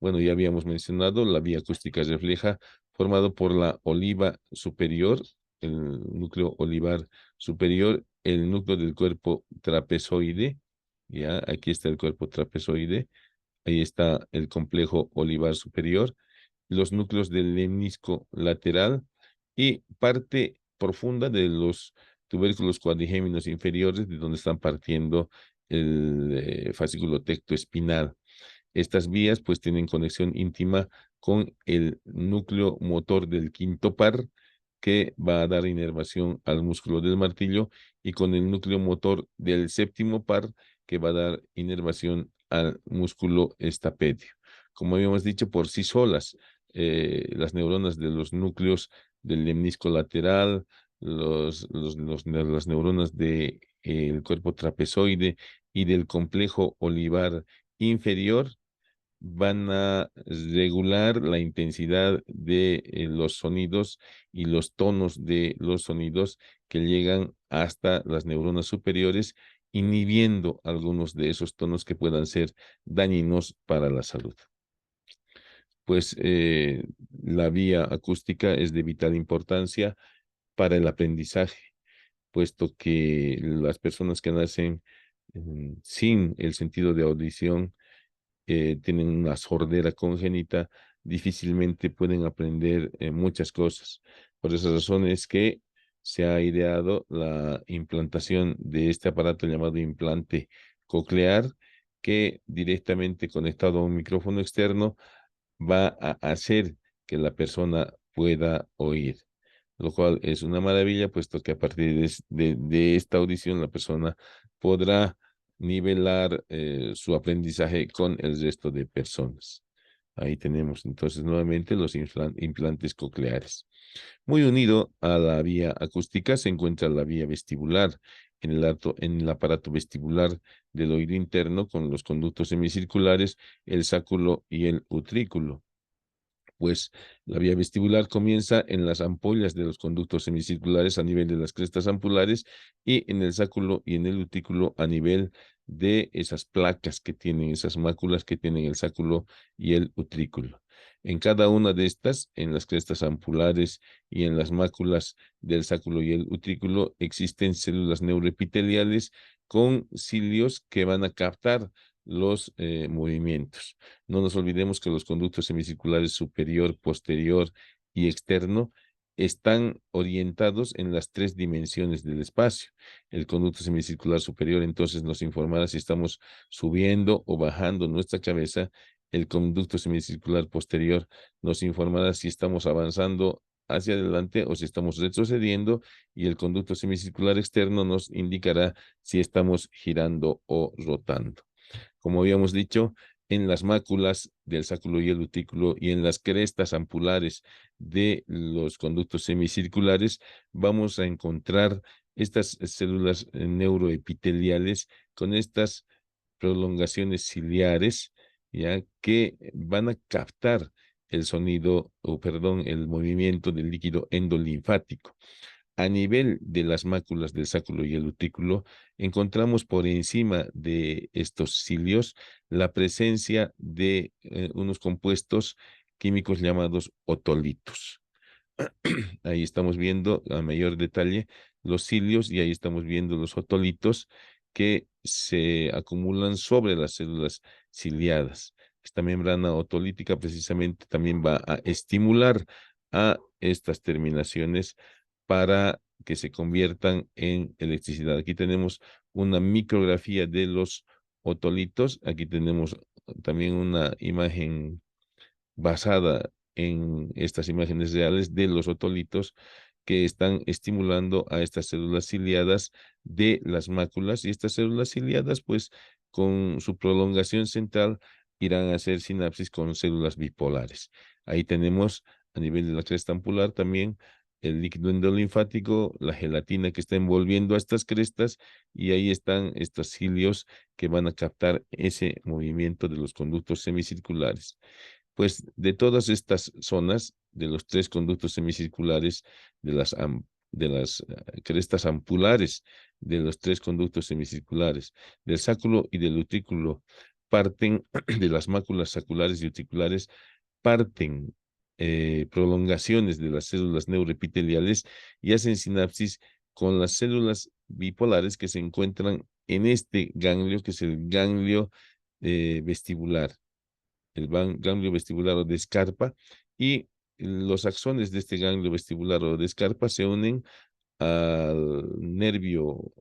Bueno, ya habíamos mencionado, la vía acústica refleja formado por la oliva superior, el núcleo olivar superior, el núcleo del cuerpo trapezoide. Ya, aquí está el cuerpo trapezoide, ahí está el complejo olivar superior, los núcleos del lemnisco lateral y parte profunda de los tubérculos cuadrigéminos inferiores, de donde están partiendo el fascículo tectoespinal. Estas vías pues tienen conexión íntima con el núcleo motor del quinto par, que va a dar inervación al músculo del martillo, y con el núcleo motor del séptimo par, que va a dar inervación al músculo estapedio. Como habíamos dicho, por sí solas, las neuronas de los núcleos del lemnisco lateral, las neuronas del cuerpo trapezoide y del complejo olivar inferior van a regular la intensidad de los sonidos y los tonos de los sonidos que llegan hasta las neuronas superiores, inhibiendo algunos de esos tonos que puedan ser dañinos para la salud. Pues la vía acústica es de vital importancia para el aprendizaje, puesto que las personas que nacen sin el sentido de audición, tienen una sordera congénita, difícilmente pueden aprender muchas cosas. Por esa razón es que se ha ideado la implantación de este aparato llamado implante coclear, que directamente conectado a un micrófono externo va a hacer que la persona pueda oír, lo cual es una maravilla, puesto que a partir de esta audición la persona podrá nivelar su aprendizaje con el resto de personas. Ahí tenemos entonces nuevamente los implantes cocleares. Muy unido a la vía acústica se encuentra la vía vestibular, en el aparato vestibular del oído interno, con los conductos semicirculares, el sáculo y el utrículo. Pues la vía vestibular comienza en las ampollas de los conductos semicirculares a nivel de las crestas ampulares, y en el sáculo y en el utrículo a nivel de esas placas que tienen, esas máculas que tienen el sáculo y el utrículo. En cada una de estas, en las crestas ampulares y en las máculas del sáculo y el utrículo, existen células neuroepiteliales con cilios que van a captar los movimientos. No nos olvidemos que los conductos semicirculares superior, posterior y externo están orientados en las tres dimensiones del espacio. El conducto semicircular superior entonces nos informará si estamos subiendo o bajando nuestra cabeza. El conducto semicircular posterior nos informará si estamos avanzando hacia adelante o si estamos retrocediendo, y el conducto semicircular externo nos indicará si estamos girando o rotando. Como habíamos dicho, en las máculas del sáculo y el utículo y en las crestas ampulares de los conductos semicirculares vamos a encontrar estas células neuroepiteliales con estas prolongaciones ciliares, ya que van a captar el sonido, o perdón, el movimiento del líquido endolinfático. A nivel de las máculas del sáculo y el utrículo, encontramos por encima de estos cilios la presencia de unos compuestos químicos llamados otolitos. Ahí estamos viendo a mayor detalle los cilios, y ahí estamos viendo los otolitos que se acumulan sobre las células ciliadas. Esta membrana otolítica precisamente también va a estimular a estas terminaciones para que se conviertan en electricidad. Aquí tenemos una micrografía de los otolitos. Aquí tenemos también una imagen basada en estas imágenes reales de los otolitos, que están estimulando a estas células ciliadas de las máculas, y estas células ciliadas, pues, con su prolongación central, irán a hacer sinapsis con células bipolares. Ahí tenemos, a nivel de la cresta ampular, también el líquido endolinfático, la gelatina que está envolviendo a estas crestas, y ahí están estos cilios que van a captar ese movimiento de los conductos semicirculares. Pues de todas estas zonas, de los tres conductos semicirculares, de las crestas ampulares, de los tres conductos semicirculares, del sáculo y del utrículo, parten de las máculas saculares y utriculares, parten prolongaciones de las células neuroepiteliales y hacen sinapsis con las células bipolares que se encuentran en este ganglio, que es el ganglio vestibular, el ganglio vestibular o de Scarpa, y los axones de este ganglio vestibular o de Scarpa se unen al nervio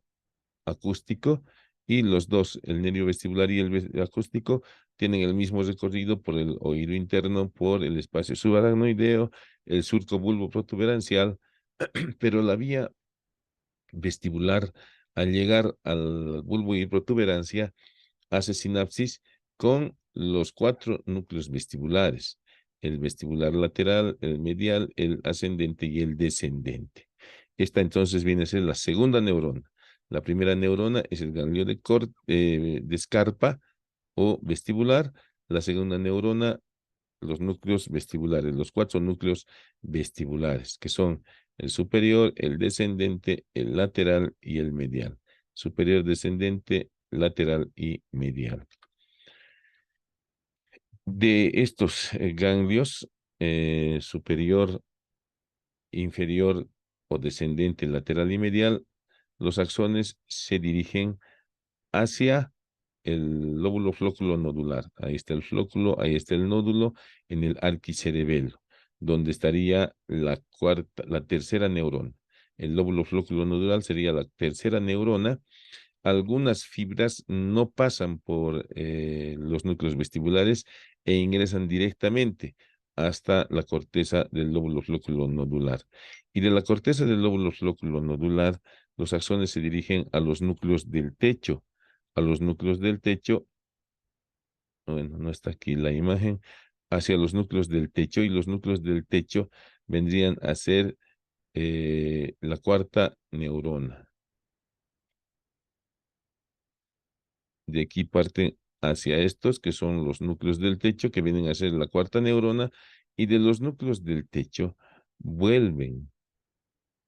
acústico, y los dos, el nervio vestibular y el acústico, tienen el mismo recorrido por el oído interno, por el espacio subaracnoideo, el surco bulbo protuberancial, pero la vía vestibular, al llegar al bulbo y protuberancia, hace sinapsis con los cuatro núcleos vestibulares: el vestibular lateral, el medial, el ascendente y el descendente. Esta entonces viene a ser la segunda neurona. La primera neurona es el ganglio de Scarpa o vestibular. La segunda neurona, los núcleos vestibulares, los cuatro núcleos vestibulares, que son el superior, el descendente, el lateral y el medial. Superior, descendente, lateral y medial. De estos ganglios, superior, inferior o descendente, lateral y medial, los axones se dirigen hacia el lóbulo flóculo nodular. Ahí está el flóculo, ahí está el nódulo, en el arquicerebelo, donde estaría la tercera neurona. El lóbulo flóculo nodular sería la tercera neurona. Algunas fibras no pasan por los núcleos vestibulares e ingresan directamente hasta la corteza del lóbulo flóculo nodular. Y de la corteza del lóbulo flóculo nodular, los axones se dirigen a los núcleos del techo. A los núcleos del techo, bueno, no está aquí la imagen, hacia los núcleos del techo, y los núcleos del techo vendrían a ser la cuarta neurona. De aquí parten hacia estos, que son los núcleos del techo, que vienen a ser la cuarta neurona, y de los núcleos del techo vuelven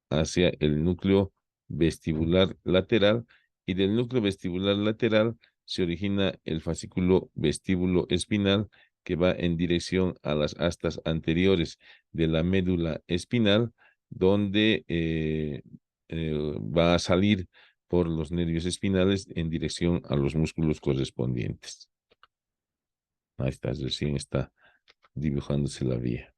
hacia el núcleo vestibular lateral, y del núcleo vestibular lateral se origina el fascículo vestíbulo espinal, que va en dirección a las astas anteriores de la médula espinal, donde va a salir por los nervios espinales en dirección a los músculos correspondientes. Ahí está, recién está dibujándose la vía.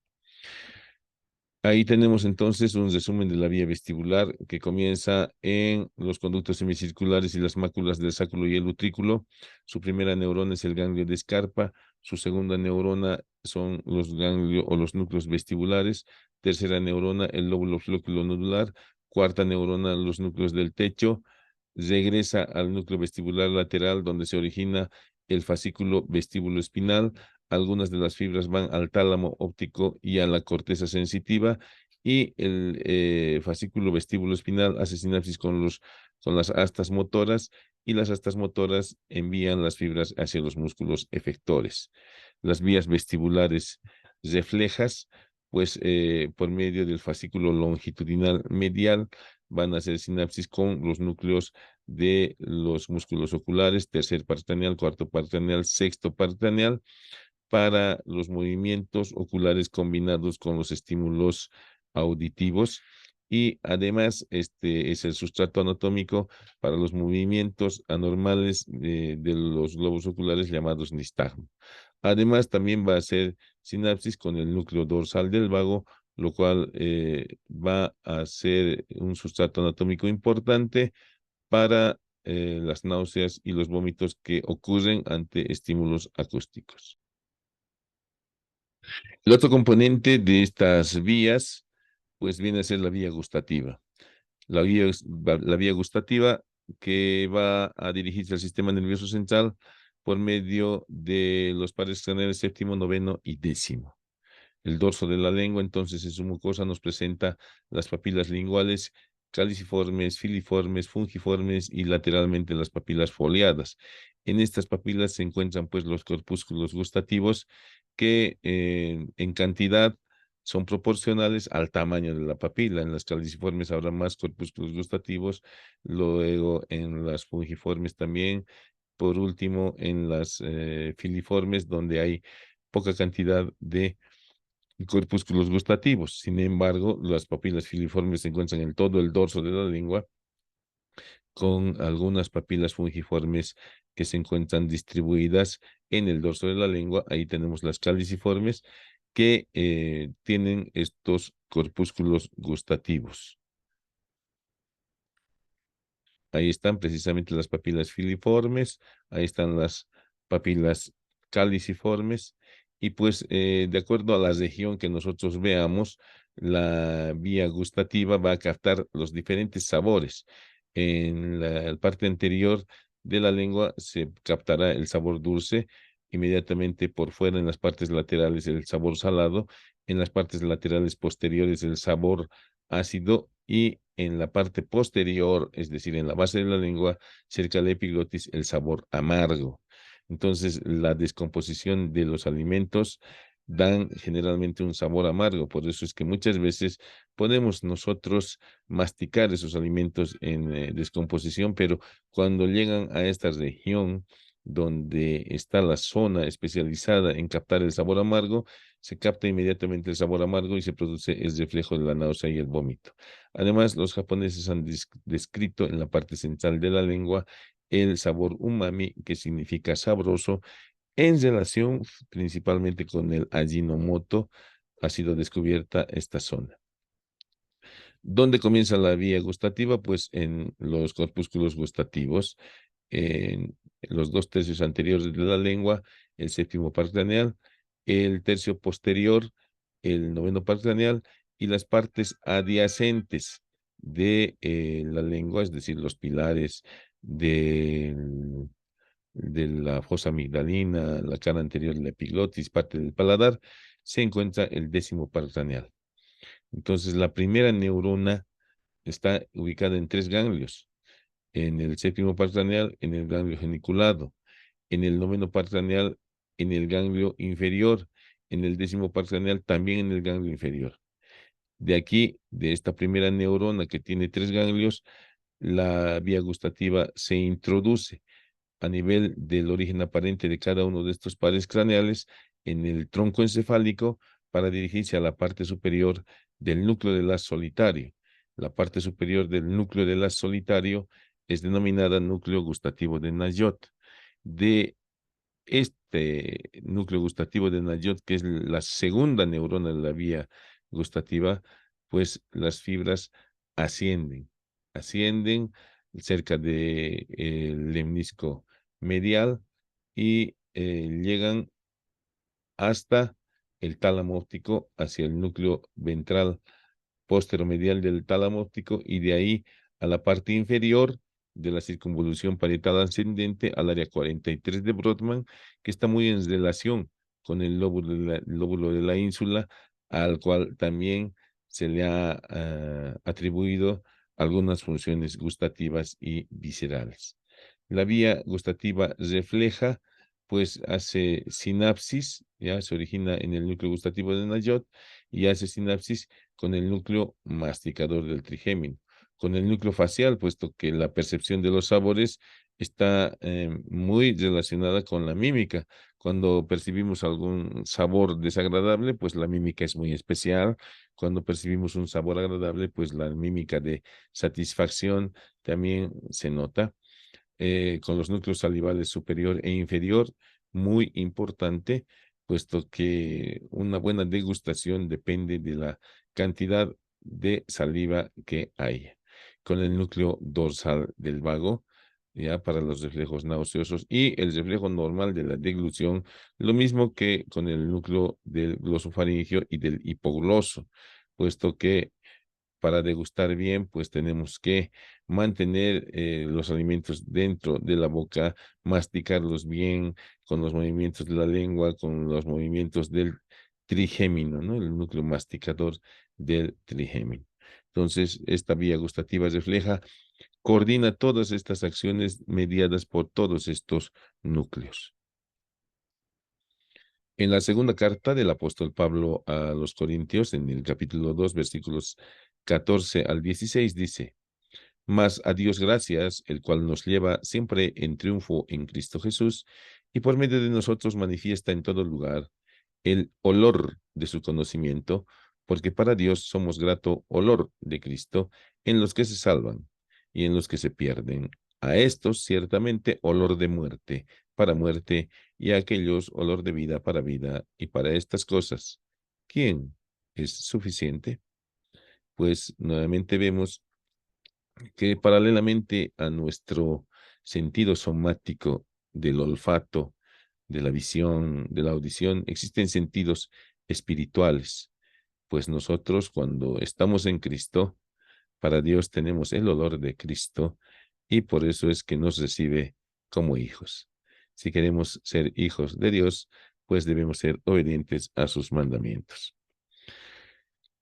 Ahí tenemos entonces un resumen de la vía vestibular, que comienza en los conductos semicirculares y las máculas del sáculo y el utrículo. Su primera neurona es el ganglio de Scarpa. Su segunda neurona son los ganglios o los núcleos vestibulares. Tercera neurona, el lóbulo flóculo nodular. Cuarta neurona, los núcleos del techo. Regresa al núcleo vestibular lateral, donde se origina el fascículo vestíbulo espinal. Algunas de las fibras van al tálamo óptico y a la corteza sensitiva, y el fascículo vestíbulo espinal hace sinapsis con las astas motoras, y las astas motoras envían las fibras hacia los músculos efectores. Las vías vestibulares reflejas, pues por medio del fascículo longitudinal medial, van a hacer sinapsis con los núcleos de los músculos oculares, tercer paracraneal, cuarto paracraneal, sexto paracraneal, para los movimientos oculares combinados con los estímulos auditivos, y además este es el sustrato anatómico para los movimientos anormales de los globos oculares, llamados nistagmo. Además, también va a hacer sinapsis con el núcleo dorsal del vago, lo cual va a ser un sustrato anatómico importante para las náuseas y los vómitos que ocurren ante estímulos acústicos. El otro componente de estas vías pues viene a ser la vía gustativa. La vía gustativa que va a dirigirse al sistema nervioso central por medio de los pares craneales séptimo, noveno y décimo. El dorso de la lengua, entonces, en su mucosa nos presenta las papilas linguales caliciformes, filiformes, fungiformes y lateralmente las papilas foliadas. En estas papilas se encuentran pues los corpúsculos gustativos que en cantidad son proporcionales al tamaño de la papila. En las caliciformes habrá más corpúsculos gustativos, luego en las fungiformes también, por último en las filiformes donde hay poca cantidad de corpúsculos gustativos. Sin embargo, las papilas filiformes se encuentran en todo el dorso de la lengua, con algunas papilas fungiformes que se encuentran distribuidas en el dorso de la lengua. Ahí tenemos las caliciformes que tienen estos corpúsculos gustativos. Ahí están precisamente las papilas filiformes, ahí están las papilas caliciformes, y pues de acuerdo a la región que nosotros veamos, la vía gustativa va a captar los diferentes sabores. En la parte anterior de la lengua se captará el sabor dulce, inmediatamente por fuera en las partes laterales el sabor salado, en las partes laterales posteriores el sabor ácido, y en la parte posterior, es decir, en la base de la lengua, cerca de la epiglotis, el sabor amargo. Entonces, la descomposición de los alimentos dan generalmente un sabor amargo. Por eso es que muchas veces podemos nosotros masticar esos alimentos en descomposición, pero cuando llegan a esta región donde está la zona especializada en captar el sabor amargo, se capta inmediatamente el sabor amargo y se produce el reflejo de la náusea y el vómito. Además, los japoneses han descrito en la parte central de la lengua el sabor umami, que significa sabroso, en relación principalmente con el Ajinomoto. Ha sido descubierta esta zona. ¿Dónde comienza la vía gustativa? Pues en los corpúsculos gustativos, en los 2 tercios anteriores de la lengua, el séptimo par craneal, el tercio posterior, el noveno par craneal, y las partes adyacentes de la lengua, es decir, los pilares de la fosa amigdalina, la cara anterior de la epiglotis, parte del paladar, se encuentra el décimo par craneal. Entonces, la primera neurona está ubicada en 3 ganglios: en el séptimo par craneal, en el ganglio geniculado; en el noveno par craneal, en el ganglio inferior; en el décimo par craneal, también en el ganglio inferior. De aquí, de esta primera neurona que tiene 3 ganglios, la vía gustativa se introduce a nivel del origen aparente de cada uno de estos pares craneales en el tronco encefálico para dirigirse a la parte superior del núcleo del haz solitario. La parte superior del núcleo del haz solitario es denominada núcleo gustativo de Nayot. De este núcleo gustativo de Nayot, que es la segunda neurona de la vía gustativa, pues las fibras ascienden cerca del lemnisco medial y llegan hasta el tálamo óptico, hacia el núcleo ventral posteromedial del tálamo óptico, y de ahí a la parte inferior de la circunvolución parietal ascendente, al área 43 de Brodmann, que está muy en relación con el lóbulo de la ínsula, al cual también se le ha atribuido algunas funciones gustativas y viscerales. La vía gustativa refleja, pues hace sinapsis, ya se origina en el núcleo gustativo de Nayot y hace sinapsis con el núcleo masticador del trigémino, con el núcleo facial, puesto que la percepción de los sabores está muy relacionada con la mímica. Cuando percibimos algún sabor desagradable, pues la mímica es muy especial. Cuando percibimos un sabor agradable, pues la mímica de satisfacción también se nota. Con los núcleos salivales superior e inferior, muy importante, puesto que una buena degustación depende de la cantidad de saliva que hay. Con el núcleo dorsal del vago, ya para los reflejos nauseosos, y el reflejo normal de la deglución, lo mismo que con el núcleo del glosofaringio y del hipogloso, puesto que Para degustar bien, pues tenemos que mantener los alimentos dentro de la boca, masticarlos bien con los movimientos de la lengua, con los movimientos del trigémino, ¿no? El núcleo masticador del trigémino. Entonces, esta vía gustativa refleja, coordina todas estas acciones mediadas por todos estos núcleos. En la segunda carta del apóstol Pablo a los Corintios, en el capítulo 2, versículos 14 al 16, dice: Mas a Dios gracias, el cual nos lleva siempre en triunfo en Cristo Jesús, y por medio de nosotros manifiesta en todo lugar el olor de su conocimiento, porque para Dios somos grato olor de Cristo en los que se salvan y en los que se pierden. A estos ciertamente olor de muerte para muerte, y a aquellos olor de vida para vida, y para estas cosas, ¿quién es suficiente? Pues nuevamente vemos que paralelamente a nuestro sentido somático del olfato, de la visión, de la audición, existen sentidos espirituales. Pues nosotros cuando estamos en Cristo, para Dios tenemos el olor de Cristo y por eso es que nos recibe como hijos. Si queremos ser hijos de Dios, pues debemos ser obedientes a sus mandamientos.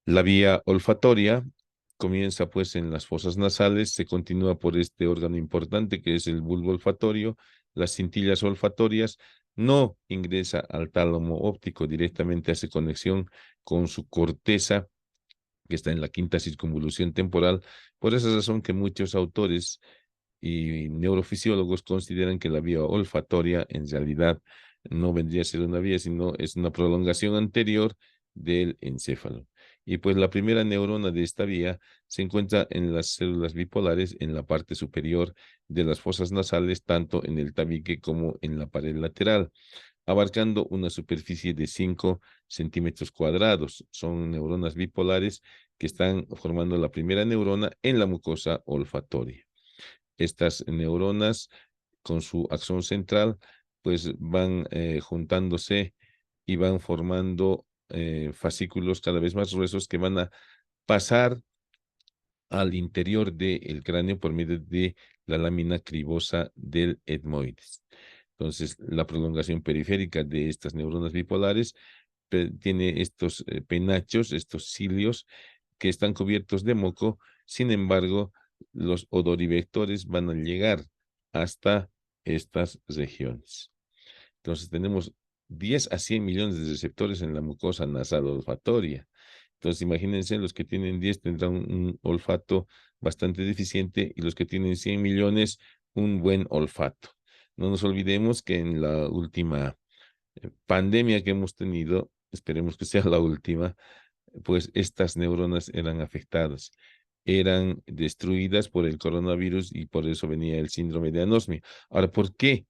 La vía olfatoria comienza pues en las fosas nasales, se continúa por este órgano importante que es el bulbo olfatorio, las cintillas olfatorias, no ingresa al tálamo óptico, directamente hace conexión con su corteza que está en la quinta circunvolución temporal. Por esa razón que muchos autores y neurofisiólogos consideran que la vía olfatoria en realidad no vendría a ser una vía, sino es una prolongación anterior del encéfalo. Y pues la primera neurona de esta vía se encuentra en las células bipolares en la parte superior de las fosas nasales, tanto en el tabique como en la pared lateral, abarcando una superficie de 5 centímetros cuadrados. Son neuronas bipolares que están formando la primera neurona en la mucosa olfatoria. Estas neuronas, con su axón central, pues van juntándose y van formando fascículos cada vez más gruesos que van a pasar al interior del cráneo por medio de la lámina cribosa del etmoides. Entonces, la prolongación periférica de estas neuronas bipolares tiene estos penachos, estos cilios, que están cubiertos de moco. Sin embargo, los odorivectores van a llegar hasta estas regiones. Entonces, tenemos 10 a 100 millones de receptores en la mucosa nasal olfatoria. Entonces, imagínense, los que tienen 10 tendrán un olfato bastante deficiente y los que tienen 100 millones, un buen olfato. No nos olvidemos que en la última pandemia que hemos tenido, esperemos que sea la última, pues estas neuronas eran afectadas, eran destruidas por el coronavirus y por eso venía el síndrome de anosmia. Ahora, ¿por qué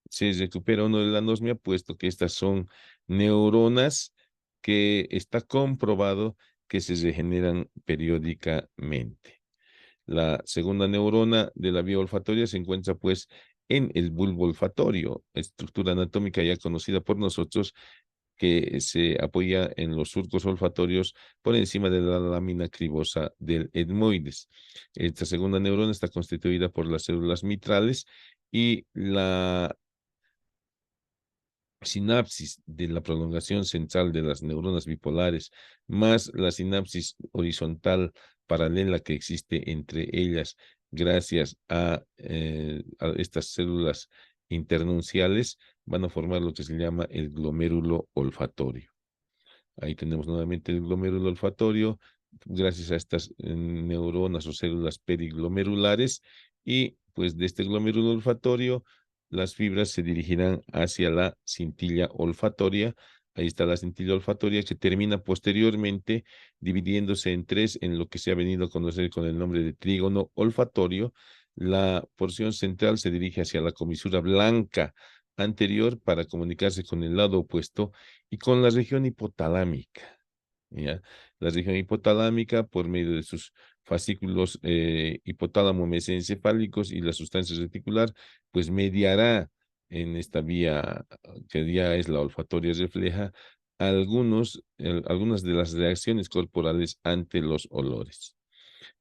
se recupera uno de la anosmia? Puesto que estas son neuronas que está comprobado que se regeneran periódicamente. La segunda neurona de la vía olfatoria se encuentra pues en el bulbo olfatorio, estructura anatómica ya conocida por nosotros, que se apoya en los surcos olfatorios por encima de la lámina cribosa del etmoides. Esta segunda neurona está constituida por las células mitrales y la sinapsis de la prolongación central de las neuronas bipolares, más la sinapsis horizontal paralela que existe entre ellas gracias a estas células internunciales, van a formar lo que se llama el glomérulo olfatorio. Ahí tenemos nuevamente el glomérulo olfatorio, gracias a estas neuronas o células periglomerulares, y pues de este glomérulo olfatorio las fibras se dirigirán hacia la cintilla olfatoria. Ahí está la cintilla olfatoria que termina posteriormente dividiéndose en tres en lo que se ha venido a conocer con el nombre de trígono olfatorio. La porción central se dirige hacia la comisura blanca anterior para comunicarse con el lado opuesto y con la región hipotalámica, ¿ya? La región hipotalámica, por medio de sus fascículos hipotálamo mesencefálicos y la sustancia reticular, pues mediará en esta vía que ya es la olfatoria, refleja algunas de las reacciones corporales ante los olores.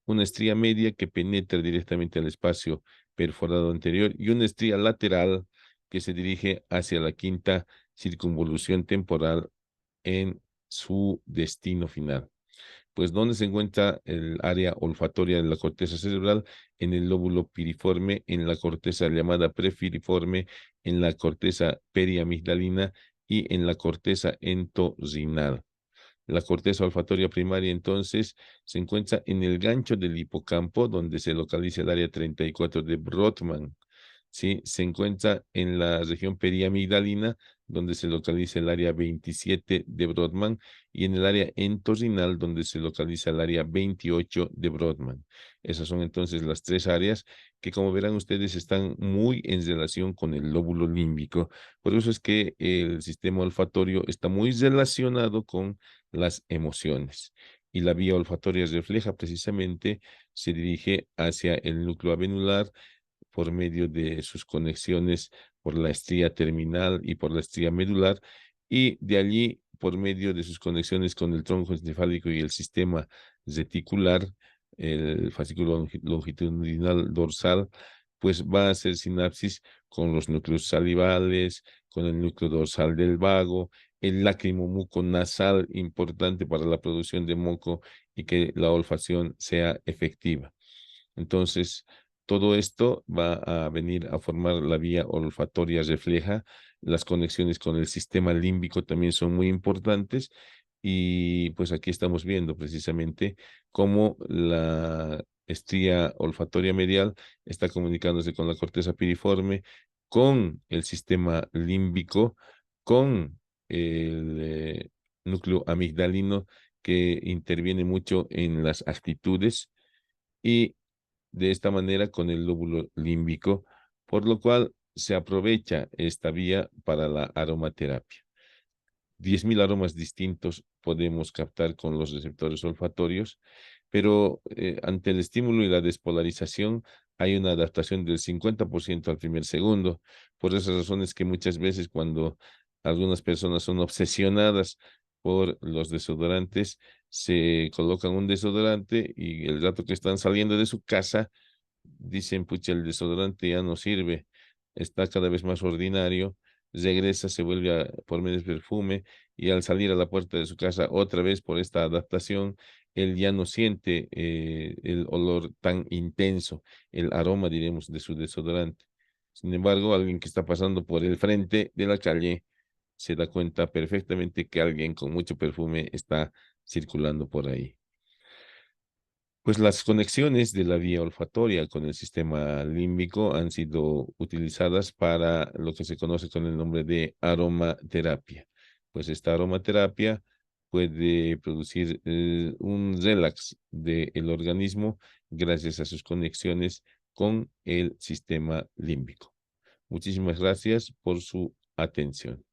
una estría media que penetra directamente al espacio perforado anterior y una estría lateral que se dirige hacia la quinta circunvolución temporal en su destino final. Pues, ¿dónde se encuentra el área olfatoria de la corteza cerebral? En el lóbulo piriforme, en la corteza llamada prepiriforme, en la corteza periamigdalina y en la corteza entorrinal. La corteza olfatoria primaria, entonces, se encuentra en el gancho del hipocampo, donde se localiza el área 34 de Brodmann. ¿Sí? Se encuentra en la región periamigdalina, donde se localiza el área 27 de Brodmann, y en el área entorrinal, donde se localiza el área 28 de Brodmann. Esas son entonces las tres áreas que, como verán ustedes, están muy en relación con el lóbulo límbico. Por eso es que el sistema olfatorio está muy relacionado con las emociones. Y la vía olfatoria refleja precisamente, se dirige hacia el núcleo abenular por medio de sus conexiones por la estría terminal y por la estría medular, y de allí por medio de sus conexiones con el tronco encefálico y el sistema reticular, el fascículo longitudinal dorsal, pues va a hacer sinapsis con los núcleos salivales, con el núcleo dorsal del vago, el lácrimo muconasal, importante para la producción de moco y que la olfacción sea efectiva. Entonces, todo esto va a venir a formar la vía olfatoria refleja. Las conexiones con el sistema límbico también son muy importantes. Y pues aquí estamos viendo precisamente cómo la estría olfatoria medial está comunicándose con la corteza piriforme, con el sistema límbico, con el núcleo amigdalino, que interviene mucho en las actitudes, y de esta manera con el lóbulo límbico, por lo cual se aprovecha esta vía para la aromaterapia. 10.000 aromas distintos podemos captar con los receptores olfatorios, pero ante el estímulo y la despolarización hay una adaptación del 50% al primer segundo. Por esas razones que muchas veces cuando algunas personas son obsesionadas por los desodorantes, se colocan un desodorante y el rato que están saliendo de su casa, dicen, pucha, el desodorante ya no sirve, está cada vez más ordinario, regresa, se vuelve a poner el perfume, y al salir a la puerta de su casa otra vez por esta adaptación, él ya no siente el olor tan intenso, el aroma, diremos, de su desodorante. Sin embargo, alguien que está pasando por el frente de la calle se da cuenta perfectamente que alguien con mucho perfume está circulando por ahí. Pues las conexiones de la vía olfatoria con el sistema límbico han sido utilizadas para lo que se conoce con el nombre de aromaterapia. Pues esta aromaterapia puede producir un relax del organismo gracias a sus conexiones con el sistema límbico. Muchísimas gracias por su atención.